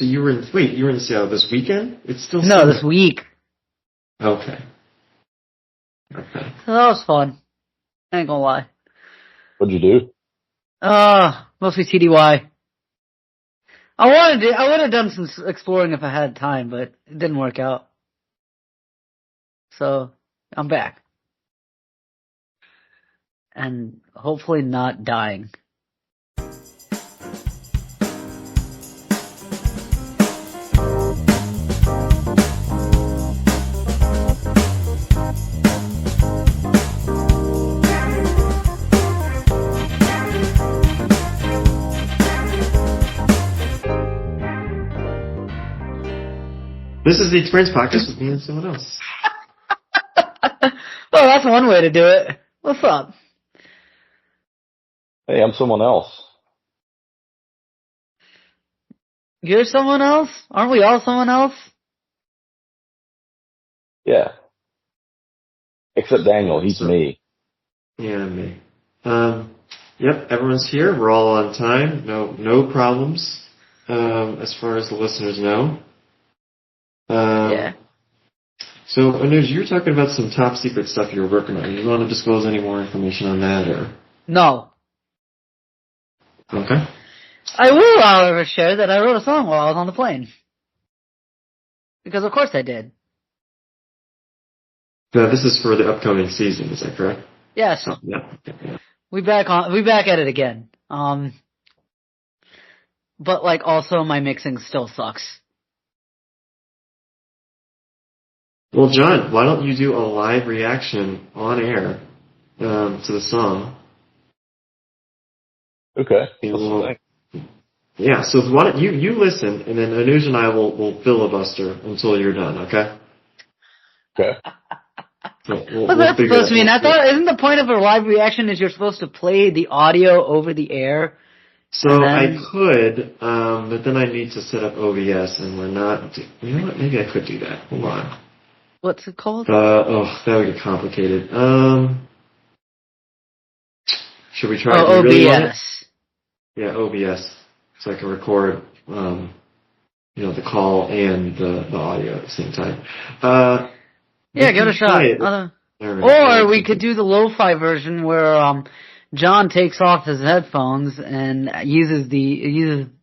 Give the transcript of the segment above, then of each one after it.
So you were in Seattle this weekend? It's still No, summer. this week. Okay. So that was fun. I ain't gonna lie. What'd you do? Mostly TDY. I would have done some exploring if I had time, but it didn't work out. So, I'm back. And hopefully not dying. This is the Experience Podcast with me and someone else. Well, that's one way to do it. What's up? Hey, I'm someone else. You're someone else? Aren't we all someone else? Yeah. Except Daniel, he's me. Yeah, me. Yep, everyone's here. We're all on time. No problems, as far as the listeners know. Yeah. So, Anuj, you were talking about some top secret stuff you were working on. You want to disclose any more information on that, or? No. Okay. I will, however, share that I wrote a song while I was on the plane. Because of course I did. This is for the upcoming season, is that correct? Yes. Oh, yeah. We back at it again. But like also my mixing still sucks. Well, John, why don't you do a live reaction on air to the song? Okay. Yeah, so why don't you listen, and then Anuj and I will filibuster until you're done, okay? Okay. So What's that supposed to mean? I thought, isn't the point of a live reaction is you're supposed to play the audio over the air? So I could, but then I need to set up OBS, and we're not. You know what? Maybe I could do that. Hold on. What's it called? That would get complicated. Should we try? OBS. Really want it? Yeah, OBS, so I can record, the call and the audio at the same time. Yeah, give it a shot. Or we could do the lo-fi version where John takes off his headphones and uses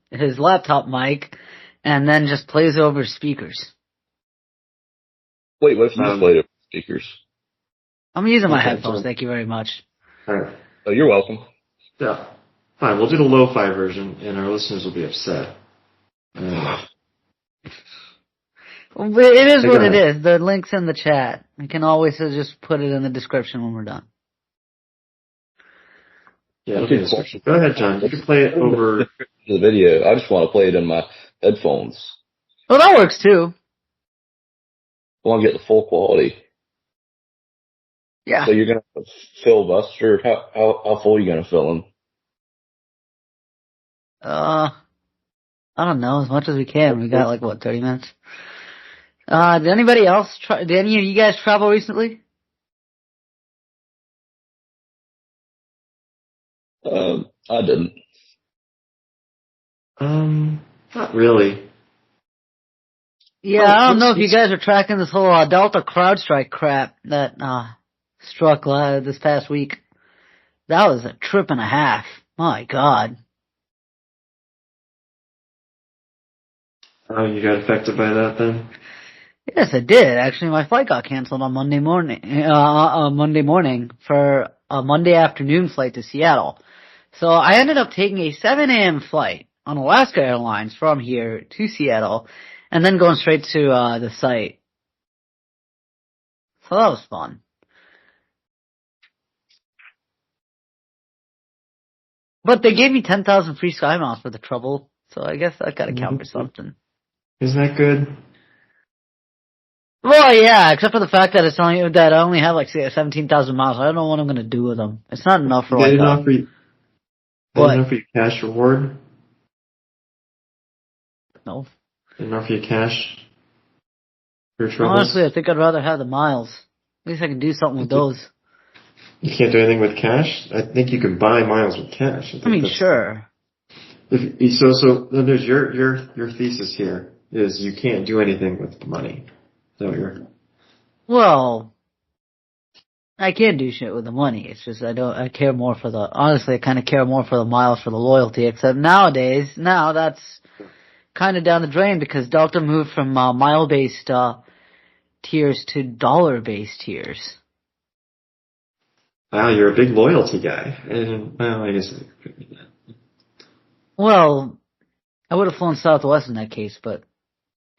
his laptop mic, and then just plays over speakers. Wait, what if you just played over speakers? I'm using my headphones. Thank you very much. All right. Oh, you're welcome. Yeah. Fine, we'll do the lo-fi version, and our listeners will be upset. It is what it is. The link's in the chat. We can always just put it in the description when we're done. Yeah, it'll be in the description. Go ahead, John. You can play it over the video. I just want to play it in my headphones. Well, that works too. I want to get the full quality. Yeah. So you're going to filibuster? How full are you going to fill him? I don't know, as much as we can. We got 30 minutes? Did anybody else did any of you guys travel recently? I didn't. Not really. Yeah, I don't know if you guys are tracking this whole Delta CrowdStrike crap that struck this past week. That was a trip and a half. My God. Oh, you got affected by that then? Yes, I did. Actually, my flight got canceled on Monday morning for a Monday afternoon flight to Seattle. So I ended up taking a 7 a.m. flight on Alaska Airlines from here to Seattle, and then going straight to the site. So that was fun. But they gave me 10,000 free Sky Miles for the trouble, so I guess that gotta count for something. Isn't that good? Well, yeah, except for the fact that it's only that I only have 17,000 miles. I don't know what I'm gonna do with them. It's not enough for They didn't offer you cash reward? No. They didn't offer you cash for your troubles? Honestly, I think I'd rather have the miles. At least I can do something with those. You can't do anything with cash? I think you can buy miles with cash. I mean, sure. So then there's your thesis here is you can't do anything with the money. Well, I can't do shit with the money. It's just I care more for honestly, I kind of care more for the miles, for the loyalty, except now that's kind of down the drain because Delta moved from mile-based tiers to dollar-based tiers. Wow, you're a big loyalty guy. Well, I guess I could be that. Well, I would have flown Southwest in that case, but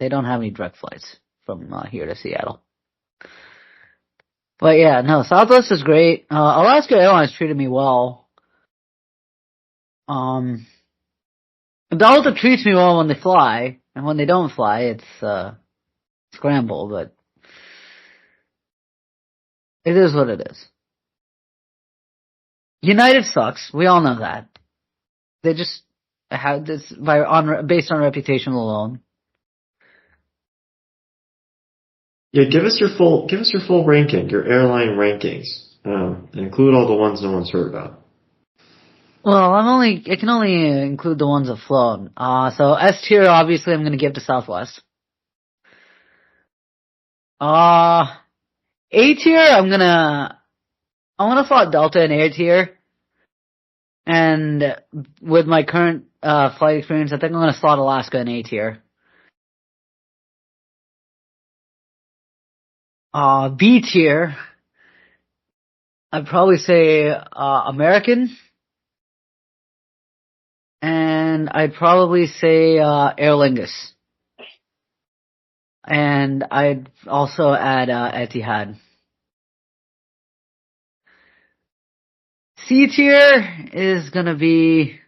they don't have any direct flights from here to Seattle. But yeah, no, Southwest is great. Alaska Airlines treated me well. Delta treats me well when they fly, and when they don't fly, it's scramble, but it is what it is. United sucks. We all know that. They just have this based on reputation alone. Yeah, give us your full ranking, your airline rankings, and include all the ones no one's heard about. Well, I can only include the ones I've flown. So S tier, obviously, I'm going to give to Southwest. A tier, I'm gonna slot Delta in A tier. And with my current flight experience, I think I'm gonna slot Alaska in A tier. B tier, I'd probably say American. And I'd probably say Aer Lingus. And I'd also add Etihad. C tier is gonna be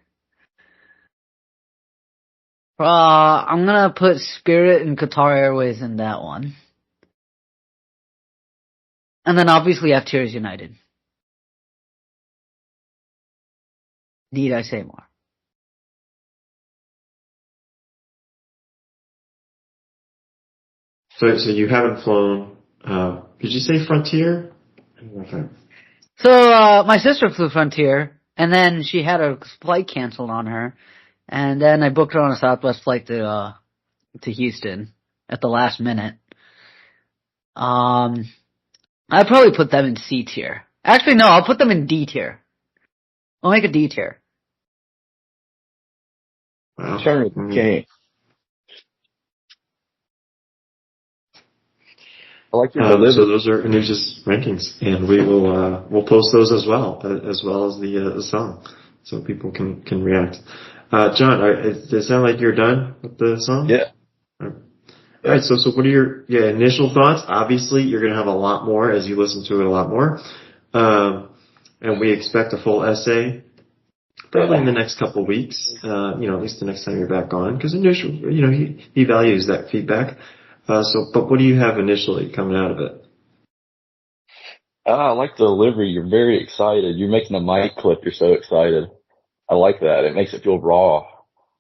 I'm gonna put Spirit and Qatar Airways in that one. And then obviously F tier is United. Need I say more? So you haven't flown, did you say Frontier? So, my sister flew Frontier, and then she had a flight canceled on her, and then I booked her on a Southwest flight to Houston at the last minute. I'd probably put them in C tier. Actually, no, I'll put them in D tier. I'll make a D tier. Wow. Okay. I like your delivery. So those are Anuj's rankings, and we'll post those as well as the song, so people can react. John, does it sound like you're done with the song? Yeah. All right. So what are your initial thoughts? Obviously, you're going to have a lot more as you listen to it a lot more, and we expect a full essay probably in the next couple of weeks. At least the next time you're back on, because Anuj, he values that feedback. But what do you have initially coming out of it? I like the delivery. You're very excited. You're making a mic clip. You're so excited. I like that. It makes it feel raw.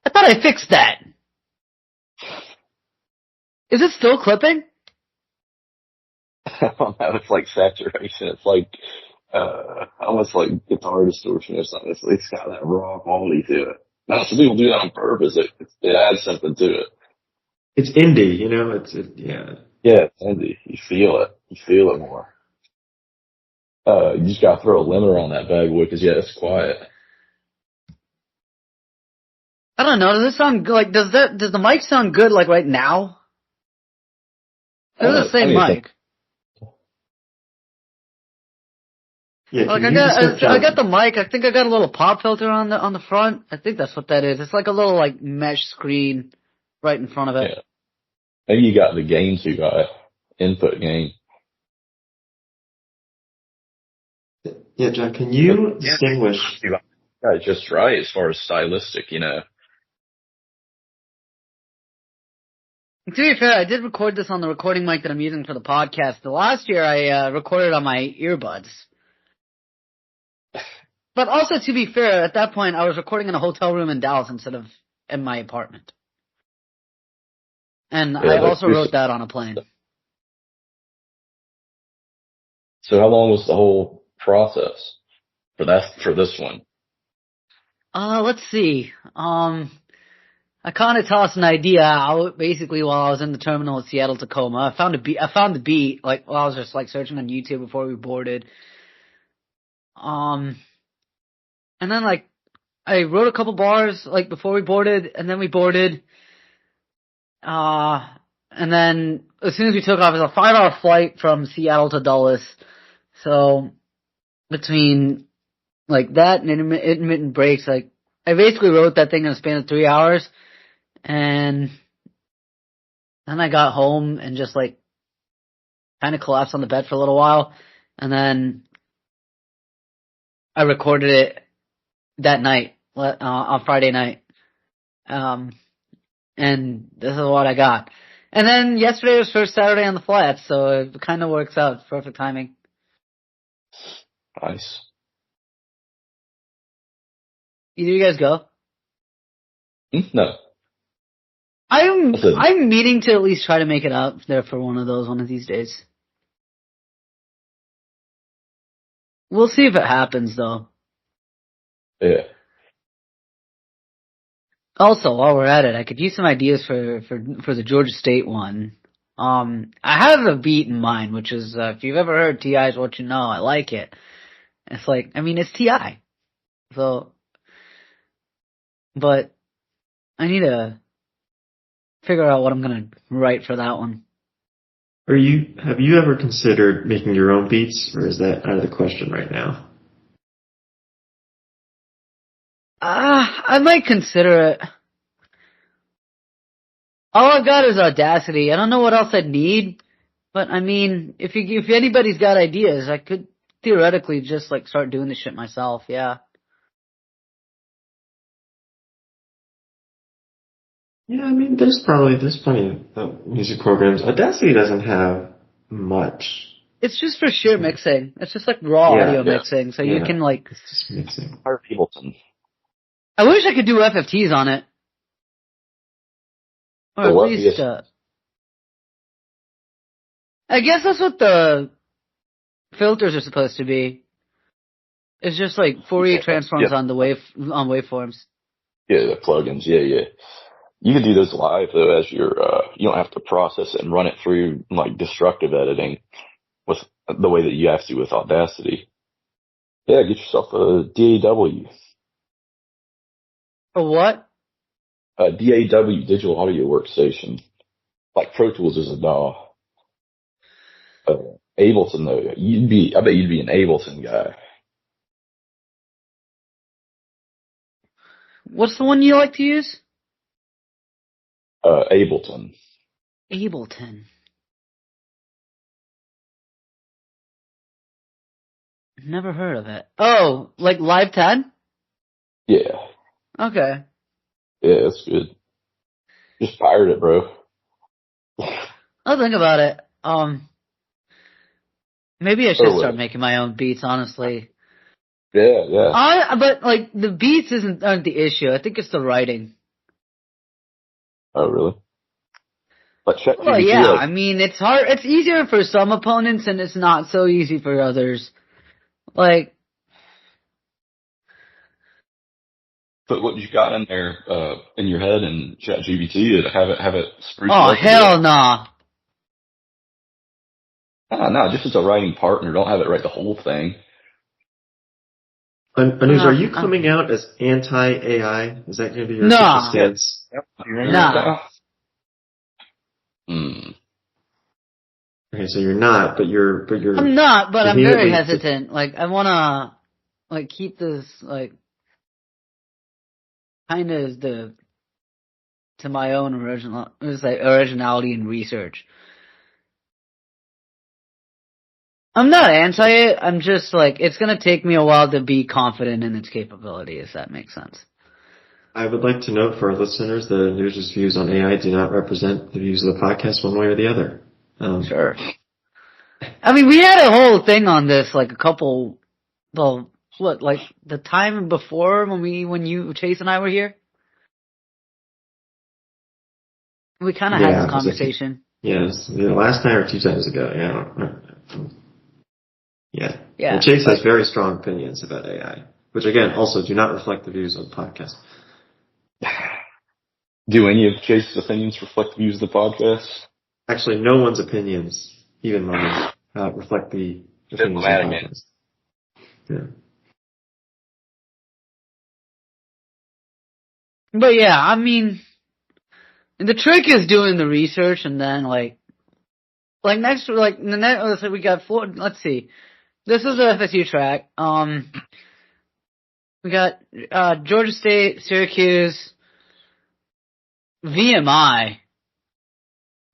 I thought I fixed that. Is it still clipping? I don't know. It's like saturation. It's like almost like guitar distortion or something. It's got that raw quality to it. Now, some people do that on purpose. It adds something to it. It's indie, yeah. Yeah, it's indie. You feel it. You feel it more. You just gotta throw a limiter on that bad boy because it's quiet. I don't know. Does this sound good? Does the mic sound good like right now? They're the same mic. Yeah, like I got the mic. I think I got a little pop filter on the front. I think that's what that is. It's like a little like mesh screen right in front of it. Yeah. Maybe you got the gain too high. Input gain. Yeah, John, can you distinguish? Yeah, just right as far as stylistic, To be fair, I did record this on the recording mic that I'm using for the podcast. The last year I recorded on my earbuds. But also, to be fair, at that point I was recording in a hotel room in Dallas instead of in my apartment. And I also wrote that on a plane. So how long was the whole process for this one? Let's see. I kind of tossed an idea out basically while I was in the terminal at Seattle Tacoma. I found the beat like while I was just like searching on YouTube before we boarded. And then like I wrote a couple bars like before we boarded, and then we boarded. And then as soon as we took off, it was a 5-hour flight from Seattle to Dulles. So between like that and intermittent breaks, like I basically wrote that thing in a span of 3 hours. And then I got home and just like kind of collapsed on the bed for a little while. And then I recorded it that night, on Friday night. And this is what I got. And then yesterday was first Saturday on the flats, so it kind of works out. It's perfect timing. Nice. Either you guys go? No. I'm meaning to at least try to make it out there for one of these days. We'll see if it happens, though. Yeah. Also, while we're at it, I could use some ideas for the Georgia State one. I have a beat in mind, which is, if you've ever heard T.I.'s What You Know, I like it. It's like, I mean, it's T.I. So, but I need to figure out what I'm gonna write for that one. Have you ever considered making your own beats, or is that out of the question right now? I might consider it. All I've got is Audacity. I don't know what else I'd need, but I mean, if anybody's got ideas, I could theoretically just like start doing this shit myself. Yeah. Yeah, I mean, there's plenty of music programs. Audacity doesn't have much. It's just for sheer mixing. It's just like raw audio mixing, so you can like. It's just mixing. Ableton. I wish I could do FFTs on it, or at least. I guess that's what the filters are supposed to be. It's just like Fourier transforms on the on waveforms. Yeah, the plugins. Yeah. You can do those live though, as you don't have to process it and run it through like destructive editing with the way that you have to with Audacity. Yeah, get yourself a DAW. A what? A DAW, digital audio workstation. Like Pro Tools is a DAW. Ableton though, I bet you'd be an Ableton guy. What's the one you like to use? Ableton. Ableton. Never heard of it. Oh, like Live 10? Yeah. Okay. Yeah, it's good. Just pirate it, bro. I'll think about it. Maybe I should start making my own beats, honestly. Yeah. But like the beats aren't the issue. I think it's the writing. Oh, really? But well, yeah. I mean, it's hard. It's easier for some opponents, and it's not so easy for others. Like. Put what you got in there, in your head and ChatGPT and have it spruce. Oh, hell nah. No, just as a writing partner. Don't have it write the whole thing. Anuj, are you coming out as anti-AI? Is that going to be your stance? Nah. Okay, so you're not, but you're. I'm not, but I'm very hesitant. Like, I want to, like, keep this, like, kind of to my own originality and research. I'm not anti it. I'm just like, it's going to take me a while to be confident in its capability, if that makes sense. I would like to note for our listeners that Anuj's views on AI do not represent the views of the podcast one way or the other. Sure. I mean, we had a whole thing on this, like like the time before when you, Chase and I were here? We kind of had this conversation. Yes, last time or 2 times ago, yeah. Yeah. Yeah. And Chase has very strong opinions about AI. which again also do not reflect the views of the podcast. Do any of Chase's opinions reflect the views of the podcast? Actually, no one's opinions, even mine, reflect the opinions of the podcast. Yeah. But yeah, I mean, the trick is doing the research and then let's say we got four. Let's see, this is the FSU track. We got Georgia State, Syracuse, VMI.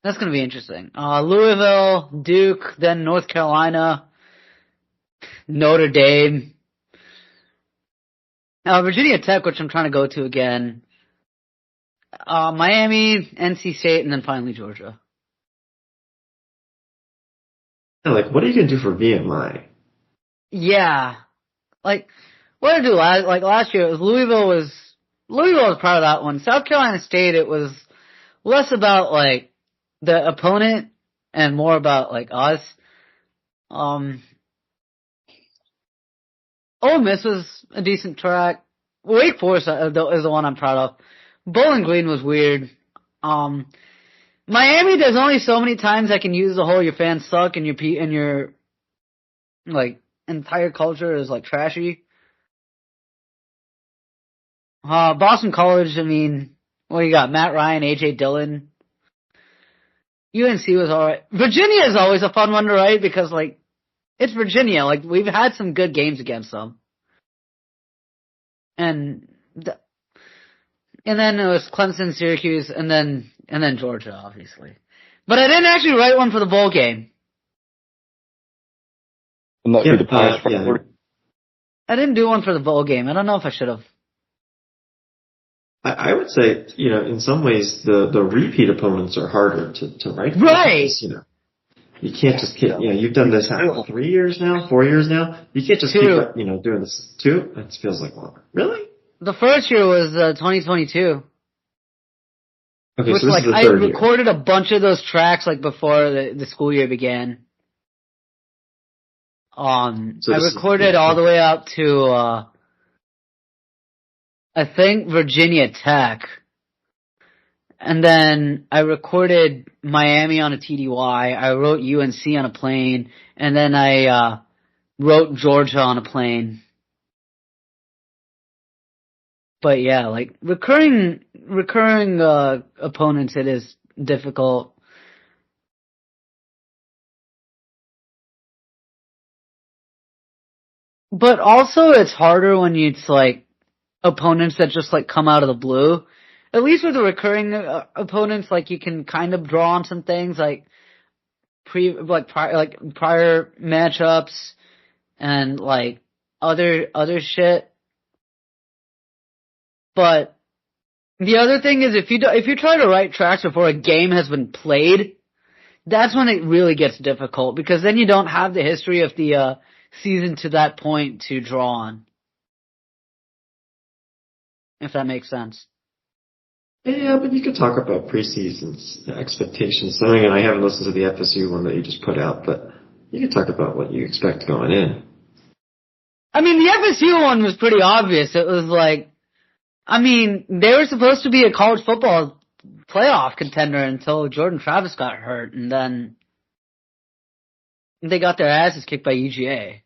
That's gonna be interesting. Louisville, Duke, then North Carolina, Notre Dame, Virginia Tech, which I'm trying to go to again. Miami, NC State, and then finally Georgia. Like, what are you gonna do for VMI? Yeah, like what I do last year was Louisville was proud of that one. South Carolina State, it was less about like the opponent and more about like us. Ole Miss was a decent track. Wake Forest is the one I'm proud of. Bowling Green was weird. Miami, there's only so many times I can use the whole your fans suck and your like entire culture is like trashy. Boston College, I mean, what you got? Matt Ryan, AJ Dillon. UNC was alright. Virginia is always a fun one to write because like it's Virginia. Like we've had some good games against them. And then it was Clemson, Syracuse, and then Georgia, obviously. But I didn't actually write one for the bowl game. I didn't do one for the bowl game. I don't know if I should have. I would say, in some ways, the repeat opponents are harder to write for. Right. Because, you can't just keep, you've done this, 3 years now, 4 years now? You can't just keep, doing this. 2? That feels like longer. Really? The first year was 2022. Okay, which, so this is the I third year. recorded a bunch of those tracks, before the school year began. So I recorded all the way up to, I think Virginia Tech. And then I recorded Miami on a TDY. I wrote UNC on a plane. And then I wrote Georgia on a plane. But yeah, like recurring opponents, it is difficult. But also it's harder when it's like opponents that just like come out of the blue. At least with the recurring opponents, like you can kind of draw on some things like prior matchups and like other shit. But the other thing is if you try to write tracks before a game has been played, that's when it really gets difficult because then you don't have the history of the season to that point to draw on. If that makes sense. Yeah, but you could talk about preseason's expectations. So again, I haven't listened to the FSU one that you just put out, but you could talk about what you expect going in. I mean, the FSU one was pretty obvious. It was like, I mean, they were supposed to be a college football playoff contender until Jordan Travis got hurt, and then they got their asses kicked by UGA.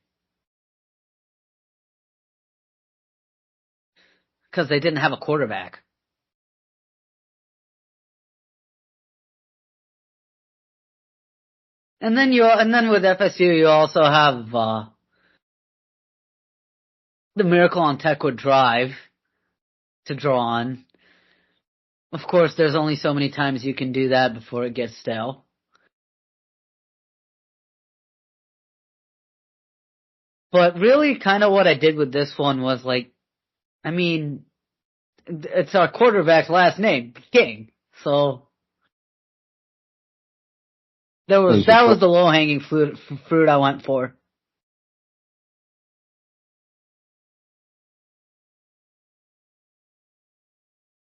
Because they didn't have a quarterback. And then with FSU, you also have the Miracle on Techwood Drive to draw on. Of course, there's only so many times you can do that before it gets stale. But really, kind of what I did with this one was like, I mean, it's our quarterback's last name, King. So that was the low-hanging fruit I went for.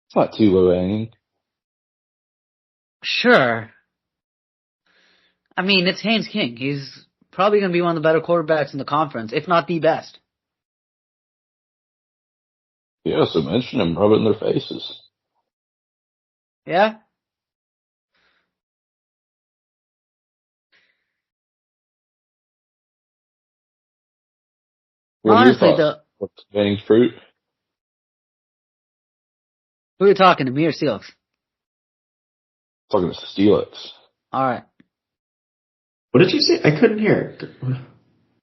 It's not too low-hanging. Sure. I mean, it's Haynes King. He's probably going to be one of the better quarterbacks in the conference, if not the best. Yeah, so mention them, rub it in their faces. Yeah? What are your Honestly, thoughts? What's banning fruit? who are you talking to, me or Steelix? Talking to Steelix. Alright. What did you say? I couldn't hear it.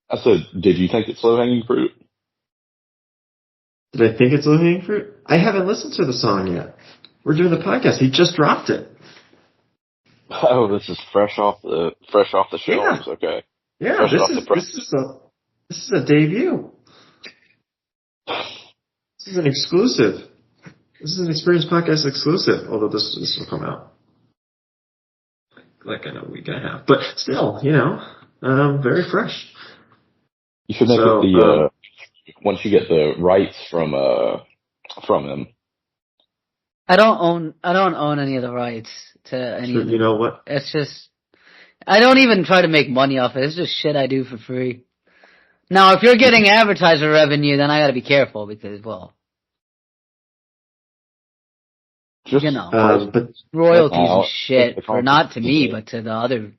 I said, did you think it's low-hanging fruit? Did I think it's low-hanging fruit? I haven't listened to the song yet. We're doing the podcast. He just dropped it. Oh, this is fresh off the shelves. Yeah. Okay. Yeah, Fresh off the press. this is a debut. This is an exclusive. This is an Experience Podcast exclusive, although this will come out like in a week and a half. But still, very fresh. You should make it the once you get the rights from him. I don't own any of the rights to any of it. You know what? It's just, I don't even try to make money off it. It's just shit I do for free. Now, if you're getting advertiser revenue, then I gotta be careful because, well, Just, but royalties and shit for not to me, but to the other,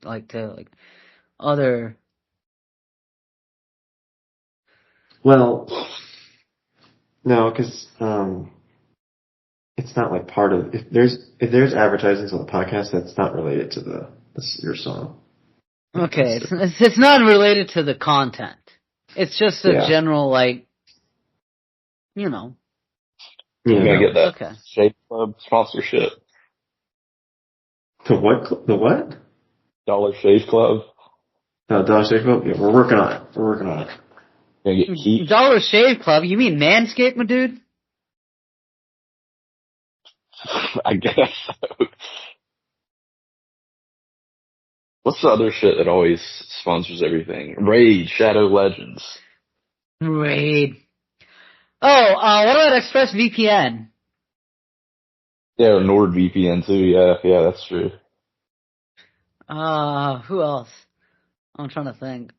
other. Well, no, because it's not like part of if there's advertising on the podcast that's not related to your song. Okay, it's not related to the content. It's just a general You're gonna get that Shave Club sponsorship. The what? The what? Dollar Shave Club. Dollar Shave Club. Yeah, we're working on it. Gonna get Keith. Dollar Shave Club? You mean Manscaped, my dude? I guess so. What's the other shit that always sponsors everything? Raid, Shadow Legends. Raid. Oh, what about ExpressVPN? Yeah, NordVPN too. Yeah, that's true. Who else? I'm trying to think.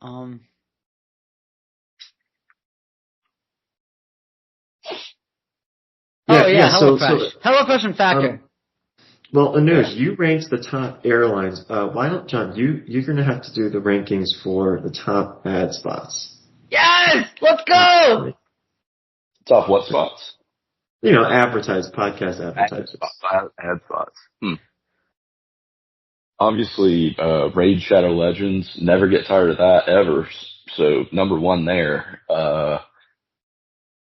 HelloFresh and Factor. Well, Anuj, you ranked the top airlines. Why don't, John, you're going to have to do the rankings for the top ad spots. Yes! Let's go! Top what spots? Podcast advertisers. Ad spots. Obviously, Raid Shadow Legends. Never get tired of that, ever. So, number one there.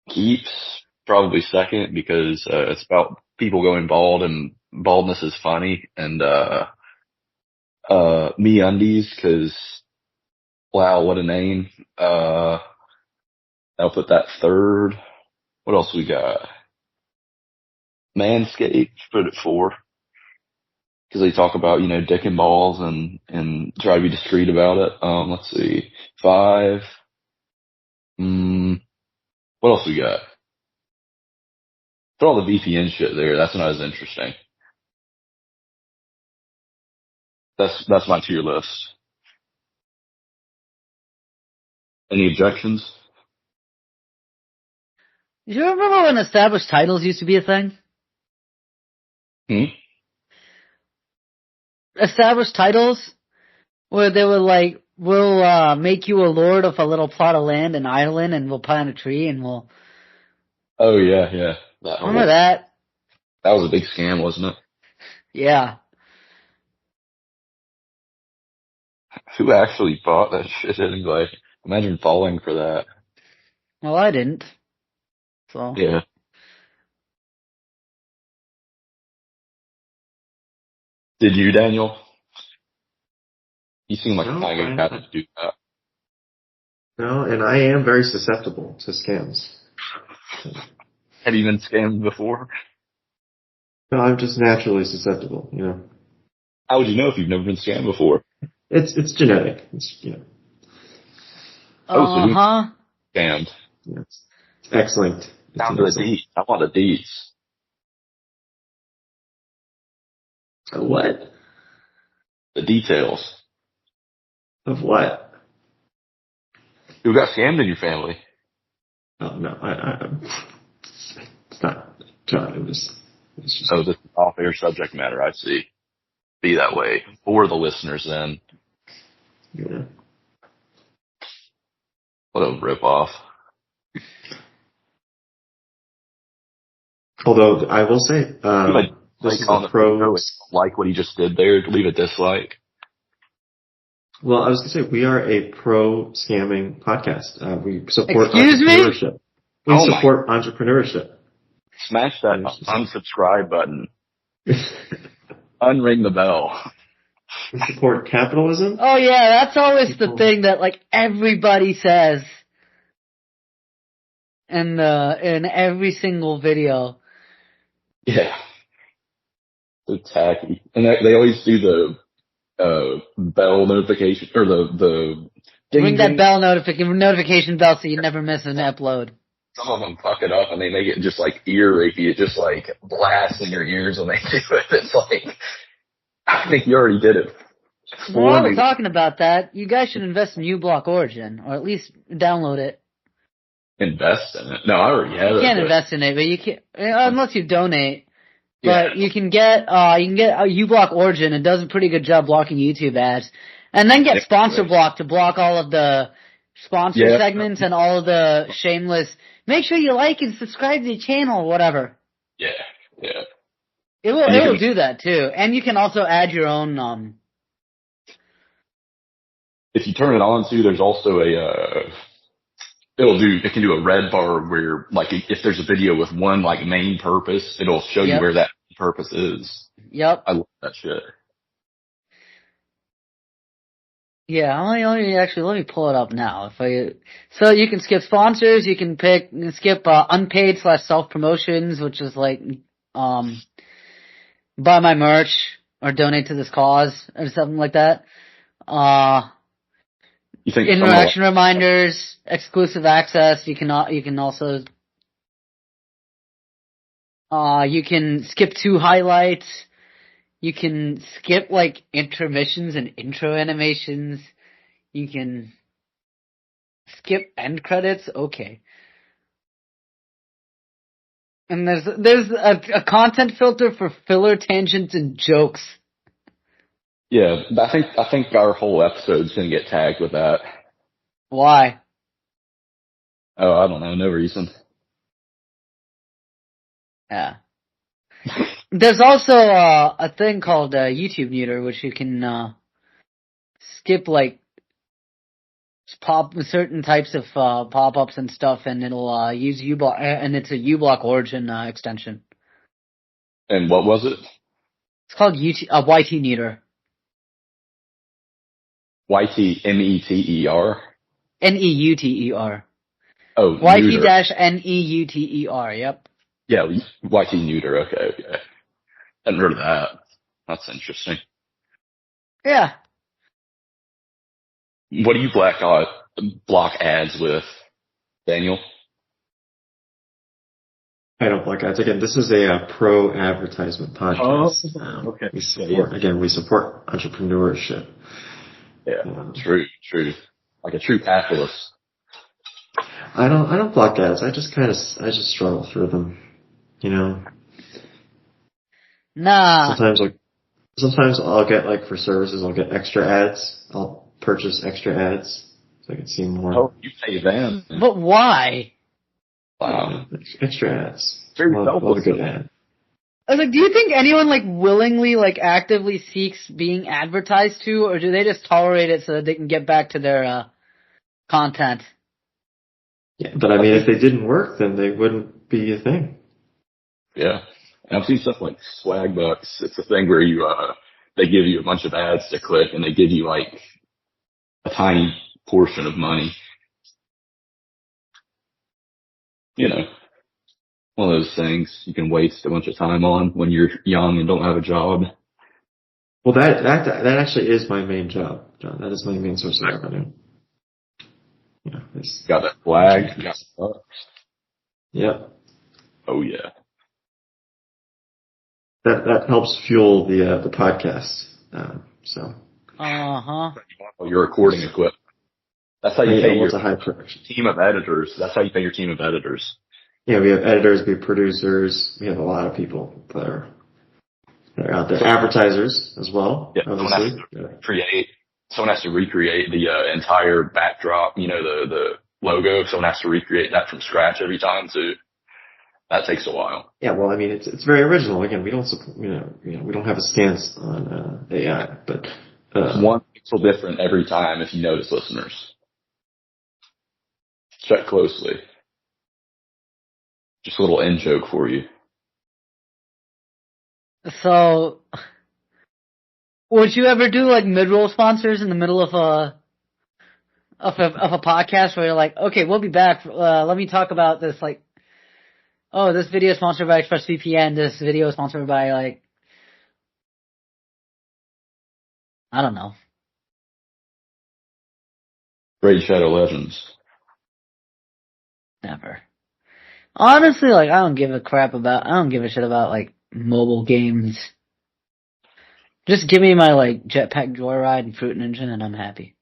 Keeps probably second because it's about people going bald and baldness is funny, and MeUndies because wow, what a name. I'll put that third. What else we got? Manscaped, put it 4 because they talk about dick and balls and try to be discreet about it. Let's see, 5. What else we got? Put all the VPN shit there. That's not as interesting. That's my tier list. Any objections? Do you remember when established titles used to be a thing? Established titles? Where they were like, we'll make you a lord of a little plot of land in Ireland and we'll plant a tree and we'll... Oh, yeah. Remember that? That was a big scam, wasn't it? Yeah. Who actually bought that shit anyway? Imagine falling for that. Well, I didn't. So. Yeah. Did you, Daniel? You seem like a kind of guy to do that. No, and I am very susceptible to scams. Have you been scammed before? No, I'm just naturally susceptible, How would you know if you've never been scammed before? It's genetic. It's, Uh-huh. Scammed. Yes. X-linked. Down to the deeds. I want the deeds. What? The details. Of what? Who got scammed in your family? Oh, no. John, it was just... Oh, this is off-air subject matter, I see. Be that way. For the listeners, then. Yeah. What a rip-off. Although, I will say, this is a pro... Like what he just did there, leave a dislike. Well, I was going to say, we are a pro-scamming podcast. We support Excuse entrepreneurship. Me? We support entrepreneurship. Smash that unsubscribe button. Unring the bell. We support capitalism. Oh yeah, that's always the thing that like everybody says in every single video. Yeah. So tacky. And they always do the bell notification, or the ding, ring that bell notification bell so you never miss an upload. Some of them fuck it up and they make it just like ear rapey. It just like blasts in your ears when they do it. It's like, I think you already did it. While we're talking about that, you guys should invest in uBlock Origin, or at least download it. Invest in it? No, I already have it. You can't invest in it, but you can, unless you donate. But you can get uBlock Origin. It does a pretty good job blocking YouTube ads. And then get Sponsor Block to block all of the sponsor segments and all of the shameless. Make sure you like and subscribe to the channel or whatever. Yeah. It will do that too. And you can also add your own, if you turn it on too, there's also it can do a red bar where, like, if there's a video with one, like, main purpose, it'll show you where that purpose is. Yep. I love that shit. Yeah, let me pull it up now. So you can skip sponsors, you can skip unpaid / self-promotions, which is like, buy my merch or donate to this cause or something like that. You think interaction reminders, exclusive access. You can also you can skip 2 highlights. You can skip like intermissions and intro animations. You can skip end credits. Okay. And there's a content filter for filler, tangents, and jokes. Yeah, I think our whole episode's gonna get tagged with that. Why? Oh, I don't know. No reason. Yeah. There's also a thing called YouTube Neuter, which you can skip like certain types of pop-ups and stuff, and it'll use uBlock, and it's a uBlock Origin extension. And what was it? It's called YT Neuter. YTMETER? NEUTER. Oh, YT-NEUTER, yep. Yeah, YT Neuter, okay. Hadn't heard of that. That's interesting. Yeah. What do you block ads with, Daniel? I don't block ads. Again, this is a pro-advertisement podcast. Oh, okay. We support entrepreneurship. Yeah, true. Like a true capitalist. I don't block ads. I just struggle through them. You know? Nah. Sometimes I'll get, like, for services, I'll get extra ads. I'll purchase extra ads so I can see more. Oh, you pay them. But why? Wow. Extra ads. Very love a good ad. I was like, do you think anyone, like, willingly, like, actively seeks being advertised to, or do they just tolerate it so that they can get back to their content? Yeah, but I mean, if they didn't work, then they wouldn't be a thing. Yeah. And I've seen stuff like Swag Bucks. It's a thing where they give you a bunch of ads to click, and they give you, like, a tiny portion of money. You know, one of those things you can waste a bunch of time on when you're young and don't have a job. Well, that actually is my main job, John. That is my main source of revenue. Yeah, got that flag. Got bucks. Yep. Oh yeah. That helps fuel the podcast. So. Your recording equipment. That's how you pay your high production team of editors. That's how you pay your team of editors. Yeah, we have editors, we have producers, we have a lot of people that are out there. Advertisers as well, yeah, obviously. Someone has to recreate the entire backdrop, the logo. Someone has to recreate that from scratch every time, so that takes a while. Yeah, well, I mean, it's very original. Again, we don't support, we don't have a stance on AI, but it's one pixel different every time. If you notice, listeners, check closely. Just a little in joke for you. So, would you ever do like mid-roll sponsors in the middle of a podcast where you're like, okay, we'll be back. Let me talk about this. Like, oh, this video is sponsored by ExpressVPN. This video is sponsored by like, I don't know. Raid Shadow Legends. Never. Honestly, like, I don't give a shit about like mobile games. Just give me my like Jetpack Joyride and Fruit Ninja and I'm happy.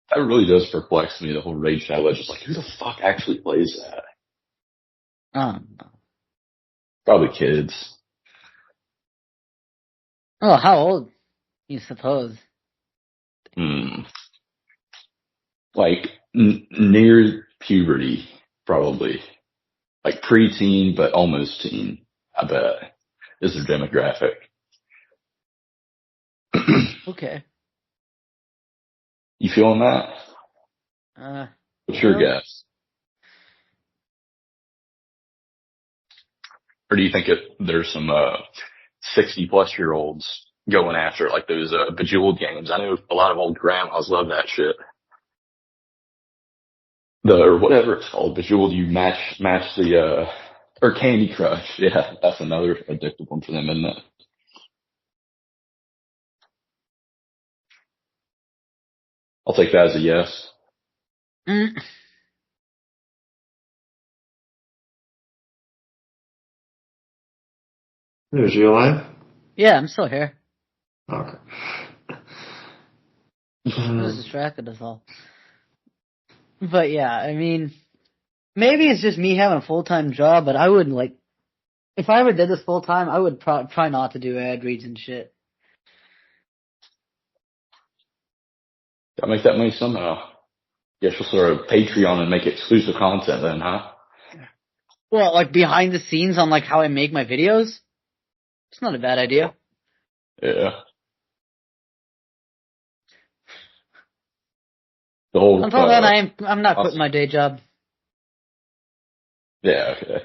That really does perplex me, the whole Raid Shadow Legends. Like, who the fuck actually plays that? I don't know. Probably kids. Oh, how old? You suppose? Like, near puberty, probably. Like pre-teen, but almost teen, I bet, is their demographic. Okay. You feeling that? What's your guess? Or do you think there's some 60-plus-year-olds going after it, like those Bejeweled games? I know a lot of old grandmas love that shit. Or whatever it's called, Bejeweled, you match the, or Candy Crush. Yeah, that's another addictive one for them, isn't it? I'll take that as a yes. Is you alive? Yeah, I'm still here. Okay. I was distracted as all. But yeah, I mean, maybe it's just me having a full-time job, but I would like, if I ever did this full-time, I would try not to do ad reads and shit. Gotta make that money somehow. Guess we'll sort of Patreon and make exclusive content then, huh? Well, like behind the scenes on like how I make my videos? It's not a bad idea. Yeah. The whole, Until then, I'm not quitting my day job. Yeah, okay.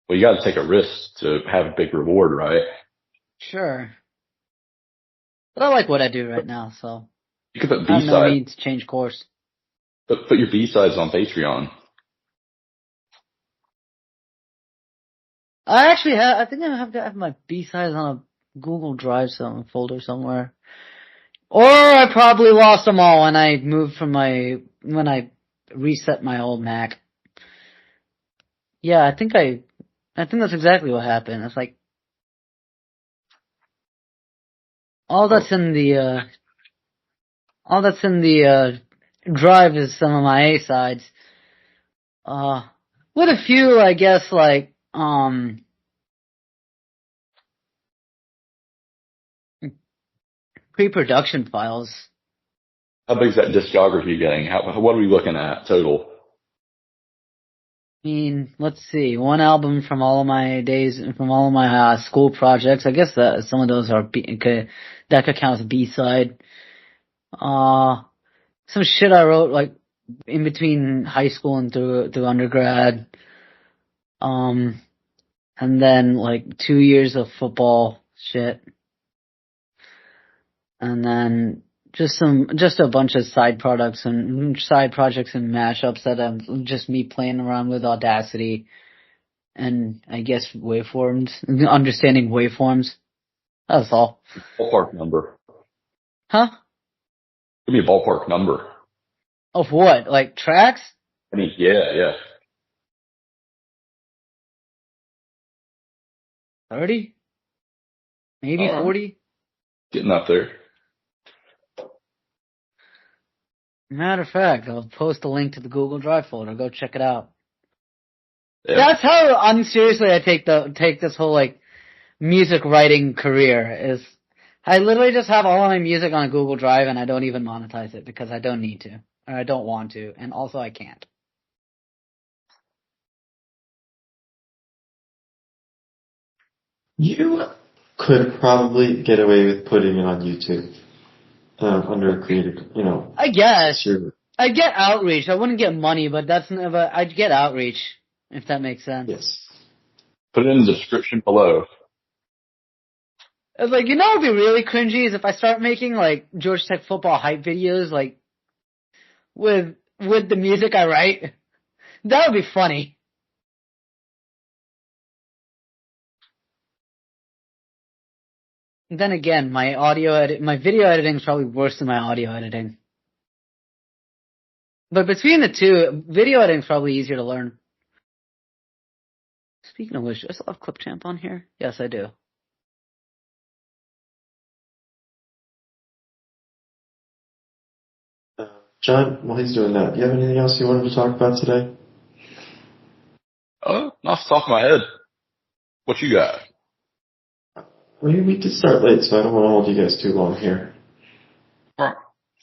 Well, you gotta take a risk to have a big reward, right? Sure. But I like what I do right now, so. You could put I have no B-sides. need to change course. Put your B-sides on Patreon. I think I have my B-sides on a Google Drive folder somewhere. Or I probably lost them all when I when I reset my old Mac. Yeah, I think that's exactly what happened. It's like, all that's in the drive is some of my A-sides. With a few, I guess, like, pre-production files. How big is that discography getting? What are we looking at total? I mean, let's see. One album from all of my school projects. I guess that some of those are that could count as a B-side. Some shit I wrote like in between high school and through undergrad. And then like 2 years of football shit. And then just a bunch of side projects and mashups that just me playing around with Audacity and I guess waveforms, understanding waveforms. That's all. Ballpark number. Huh? Give me a ballpark number. Of what? Like tracks? I mean, yeah. 30? Maybe 40? Getting up there. Matter of fact, I'll post a link to the Google Drive folder. Go check it out. Yeah. That's how unseriously I take this whole like music writing career. Is I literally just have all of my music on a Google Drive and I don't even monetize it because I don't need to or I don't want to, and also I can't. You could probably get away with putting it on YouTube under a creative, I guess. Sure. I'd get outreach. I wouldn't get money, but I'd get outreach, if that makes sense. Yes. Put it in the description below. It's like, what would be really cringy is if I start making, like, Georgia Tech football hype videos, like, with the music I write. That would be funny. Then again, my video editing is probably worse than my audio editing. But between the two, video editing is probably easier to learn. Speaking of which, do I still have Clipchamp on here? Yes, I do. John, while he's doing that, do you have anything else you wanted to talk about today? Off the top of my head. What you got? Well, we did start late, so I don't want to hold you guys too long here. Right.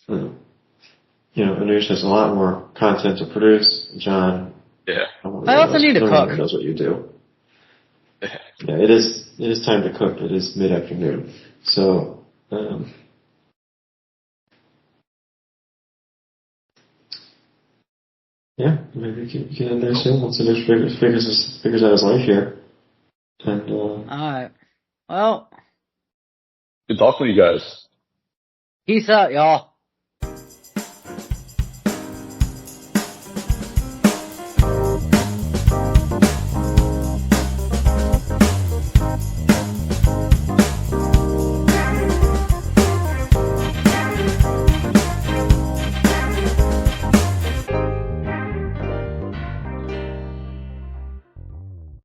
Anuj has a lot more content to produce. John, Yeah. I also need to cook. Knows what you do. Yeah, it is time to cook. It is mid-afternoon, so. Yeah, maybe we can get in there soon once Anuj figures out his life here. And alright. Well. Good talking to you guys. Peace out, y'all.